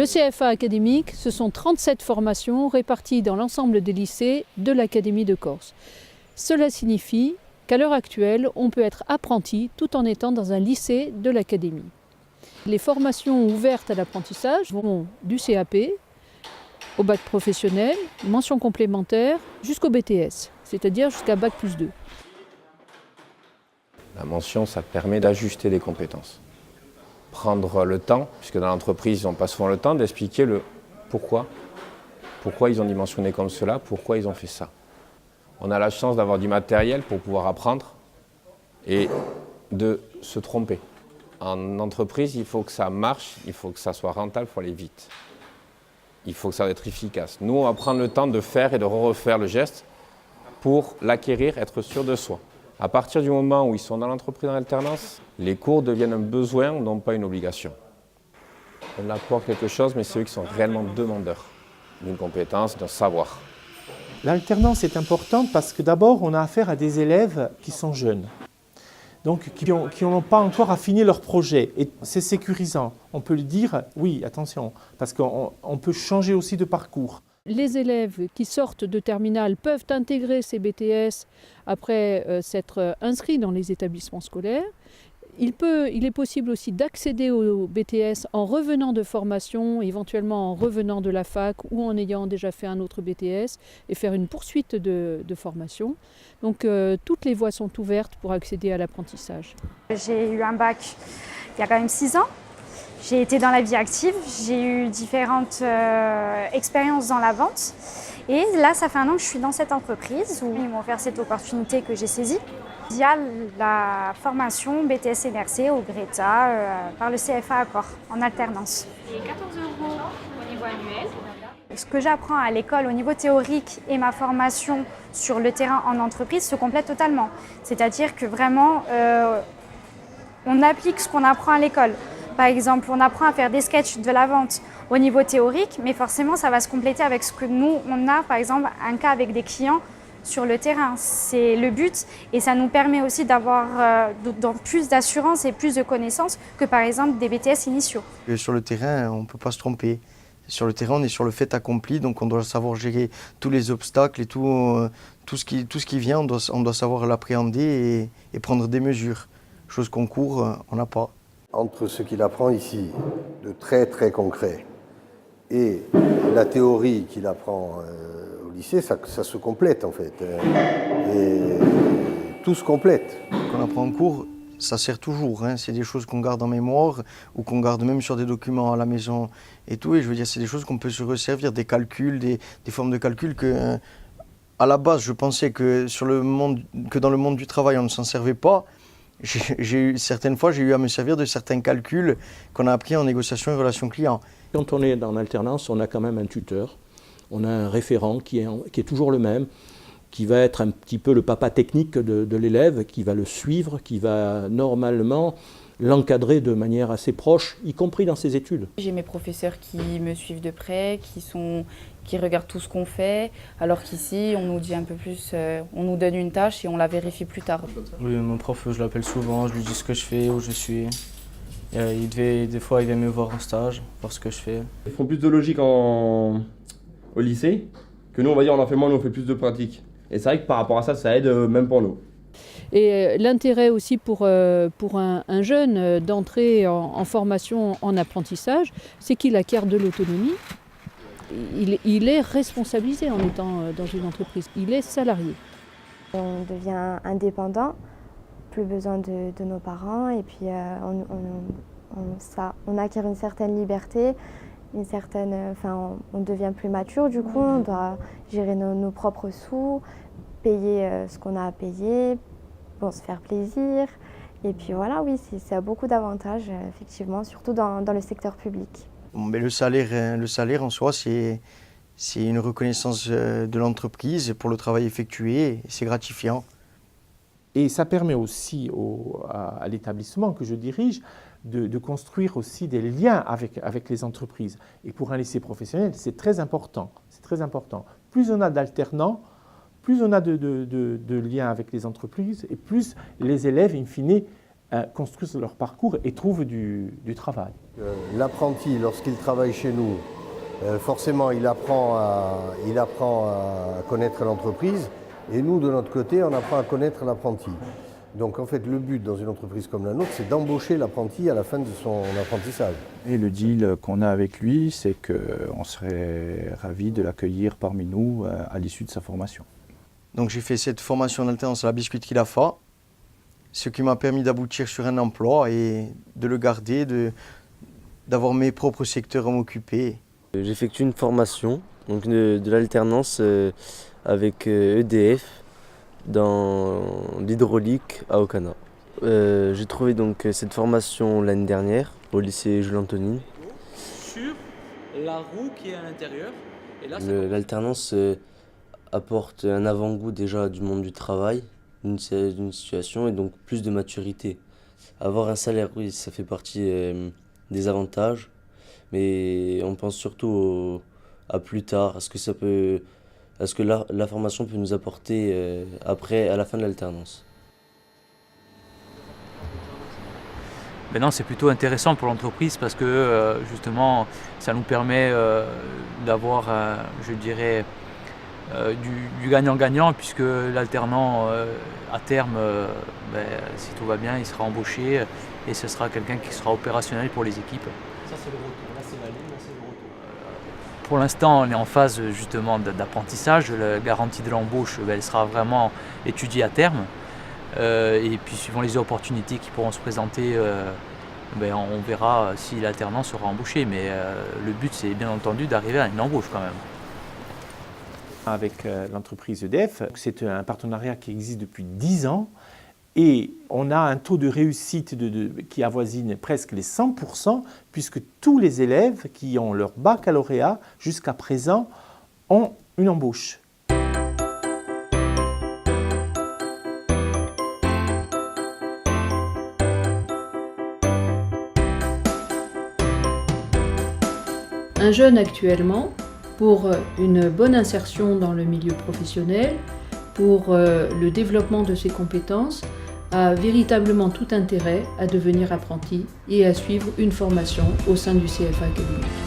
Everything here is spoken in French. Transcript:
CFA académique, ce sont 37 formations réparties dans l'ensemble des lycées de l'Académie de Corse. Cela signifie qu'à l'heure actuelle, on peut être apprenti tout en étant dans un lycée de l'Académie. Les formations ouvertes à l'apprentissage vont du CAP au bac professionnel, mention complémentaire, jusqu'au BTS, c'est-à-dire jusqu'à bac plus 2. La mention, ça permet d'ajuster les compétences. Prendre le temps, puisque dans l'entreprise, ils n'ont pas souvent le temps d'expliquer le pourquoi. Pourquoi ils ont dimensionné comme cela, pourquoi ils ont fait ça. On a la chance d'avoir du matériel pour pouvoir apprendre et de se tromper. En entreprise, il faut que ça marche, il faut que ça soit rentable, il faut aller vite. Il faut que ça soit être efficace. Nous, on va prendre le temps de faire et de refaire le geste pour l'acquérir, être sûr de soi. À partir du moment où ils sont dans l'entreprise en alternance, les cours deviennent un besoin, non pas une obligation. On apporte quelque chose, mais c'est eux qui sont réellement demandeurs d'une compétence, d'un savoir. L'alternance est importante parce que d'abord, on a affaire à des élèves qui sont jeunes, donc qui n'ont pas encore affiné leur projet. Et c'est sécurisant. On peut le dire, oui, attention, parce qu'on peut changer aussi de parcours. Les élèves qui sortent de terminale peuvent intégrer ces BTS après s'être inscrits dans les établissements scolaires. Il est possible aussi d'accéder au BTS en revenant de formation, éventuellement en revenant de la fac ou en ayant déjà fait un autre BTS et faire une poursuite de formation. Donc toutes les voies sont ouvertes pour accéder à l'apprentissage. J'ai eu un bac il y a quand même 6 ans. J'ai été dans la vie active, j'ai eu différentes expériences dans la vente. Et là, ça fait 1 an que je suis dans cette entreprise où ils m'ont offert cette opportunité que j'ai saisie. Il y a la formation BTS NRC au Greta par le CFA Accor en alternance. Et 14 € au niveau annuel. Ce que j'apprends à l'école au niveau théorique et ma formation sur le terrain en entreprise se complètent totalement. C'est-à-dire que vraiment, on applique ce qu'on apprend à l'école. Par exemple, on apprend à faire des sketchs de la vente au niveau théorique, mais forcément, ça va se compléter avec ce que nous, on a, par exemple, un cas avec des clients sur le terrain. C'est le but et ça nous permet aussi d'avoir plus d'assurance et plus de connaissances que, par exemple, des BTS initiaux. Sur le terrain, on ne peut pas se tromper. Sur le terrain, on est sur le fait accompli, donc on doit savoir gérer tous les obstacles et tout ce qui vient, on doit savoir l'appréhender et prendre des mesures. Chose qu'en cours, on n'a pas. Entre ce qu'il apprend ici, de très très concret, et la théorie qu'il apprend au lycée, ça se complète en fait. Et tout se complète. Qu'on apprend en cours, ça sert toujours. Hein. C'est des choses qu'on garde en mémoire ou qu'on garde même sur des documents à la maison et tout. Et je veux dire, c'est des choses qu'on peut se resservir, des calculs, des formes de calcul que, à la base, je pensais que dans le monde du travail, on ne s'en servait pas. Certaines fois, j'ai eu à me servir de certains calculs qu'on a appris en négociation et relations clients. Quand on est en alternance, on a quand même un tuteur, on a un référent qui est toujours le même, qui va être un petit peu le papa technique de l'élève, qui va le suivre, qui va normalement l'encadrer de manière assez proche, y compris dans ses études. J'ai mes professeurs qui me suivent de près, qui regardent tout ce qu'on fait, alors qu'ici, on nous dit un peu plus, on nous donne une tâche et on la vérifie plus tard. Oui, mon prof, je l'appelle souvent, je lui dis ce que je fais, où je suis. Des fois, il vient me voir en stage, voir ce que je fais. Ils font plus de logique au lycée, que nous, on va dire, on en fait moins, nous, on fait plus de pratique. Et c'est vrai que par rapport à ça, ça aide même pour nous. Et l'intérêt aussi pour un jeune d'entrer en formation en apprentissage, c'est qu'il acquiert de l'autonomie. Il est responsabilisé en étant dans une entreprise, il est salarié. On devient indépendant, plus besoin de nos parents et puis on acquiert une certaine liberté, on devient plus mature du coup, on doit gérer nos propres sous, payer ce qu'on a à payer, se faire plaisir. Et puis voilà, oui, ça a beaucoup d'avantages, effectivement, surtout dans le secteur public. Mais le salaire en soi, c'est une reconnaissance de l'entreprise pour le travail effectué et c'est gratifiant. Et ça permet aussi à l'établissement que je dirige de construire aussi des liens avec les entreprises. Et pour un lycée professionnel, c'est très important. C'est très important. Plus on a d'alternants, plus on a de liens avec les entreprises et plus les élèves, in fine, construisent leur parcours et trouvent du travail. L'apprenti, lorsqu'il travaille chez nous, forcément il apprend à connaître l'entreprise et nous de notre côté on apprend à connaître l'apprenti. Donc en fait le but dans une entreprise comme la nôtre c'est d'embaucher l'apprenti à la fin de son apprentissage. Et le deal qu'on a avec lui c'est qu'on serait ravis de l'accueillir parmi nous à l'issue de sa formation. Donc j'ai fait cette formation en alternance à la Biscuit Khilafa, ce qui m'a permis d'aboutir sur un emploi et de le garder, d'avoir mes propres secteurs à m'occuper. J'effectue une formation donc de l'alternance avec EDF dans l'hydraulique à Ocana. J'ai trouvé donc cette formation l'année dernière au lycée Jules Antonine. Sur la roue qui est à l'intérieur. L'alternance apporte un avant-goût déjà du monde du travail, d'une situation et donc plus de maturité. Avoir un salaire, oui, ça fait partie des avantages, mais on pense surtout à plus tard, à ce que la formation peut nous apporter après, à la fin de l'alternance. Maintenant, c'est plutôt intéressant pour l'entreprise parce que justement, ça nous permet d'avoir, je dirais, du gagnant-gagnant puisque l'alternant, à terme, si tout va bien, il sera embauché et ce sera quelqu'un qui sera opérationnel pour les équipes. Ça c'est le retour, là c'est la ligne, là c'est le retour. Pour l'instant, on est en phase justement d'apprentissage. La garantie de l'embauche, elle sera vraiment étudiée à terme. Et puis suivant les opportunités qui pourront se présenter, on verra si l'alternant sera embauché. Mais le but, c'est bien entendu d'arriver à une embauche quand même. Avec l'entreprise EDF, c'est un partenariat qui existe depuis 10 ans et on a un taux de réussite qui avoisine presque les 100% puisque tous les élèves qui ont leur baccalauréat jusqu'à présent ont une embauche. Un jeune actuellement, pour une bonne insertion dans le milieu professionnel, pour le développement de ses compétences, a véritablement tout intérêt à devenir apprenti et à suivre une formation au sein du CFA académique.